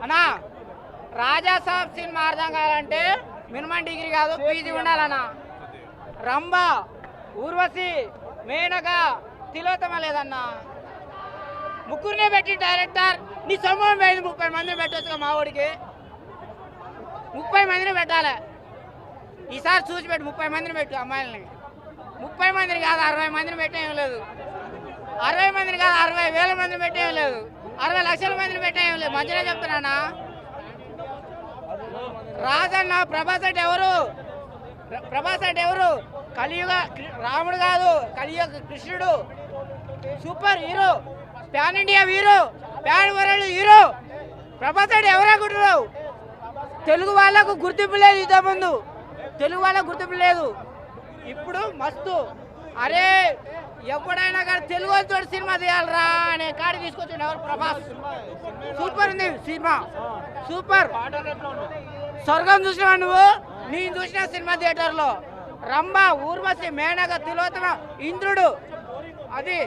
అన్నా రాజాసాబ్ సినిమా అర్థం కావాలంటే మినిమం డిగ్రీ కాదు పీజీ ఉండాలన్నా. రంభ, ఊర్వశి, మేనక, తిలోత్తమ లేదన్నా. ముగ్గురినే పెట్టి డైరెక్టర్ నీ సమూహం వేయింది 30 మందిని పెట్టొచ్చుగా మా ఊడికి. 30 మందిని పెట్టాలి ఈసారి చూసి పెట్టు. 30 మందిని పెట్టు అమ్మాయిలని. 30 మందిని కాదు 60 మందిని పెట్టేం లేదు. 60 మందిని కాదు 60,000 మందిని పెట్టేం లేదు. 60 లక్షల మందిని పెట్టేం లేదు. మంచిగా చెప్తున్నానా. రాజన్న ప్రభాస్ అంటే ఎవరు? ప్రభాస్ అంటే ఎవరు? కలియుగ రాముడు కాదు, కలియుగ కృష్ణుడు. Super hero, pan India hero, pan world hero. Prabhas అంటే ఎవరనుకుంటున్నావు? తెలుగు వాళ్ళకు గుర్తింపు లేదు. ఇంతకుముందు తెలుగు వాళ్ళకు గుర్తింపు లేదు. ఇప్పుడు మస్తు. అరే ఎప్పుడైనా కానీ తెలుగు వాళ్ళతో సినిమా తీయాలరా అనే కాడి తీసుకొచ్చిండు ఎవరు? ప్రభాస్. సూపర్ ఉంది సినిమా, సూపర్. స్వర్గం చూసినావా నువ్వు? నేను చూసిన సినిమా థియేటర్లో. రంభ, ఊర్వశి, మేనక, తిలోత్తమ, ఇంద్రుడు. అది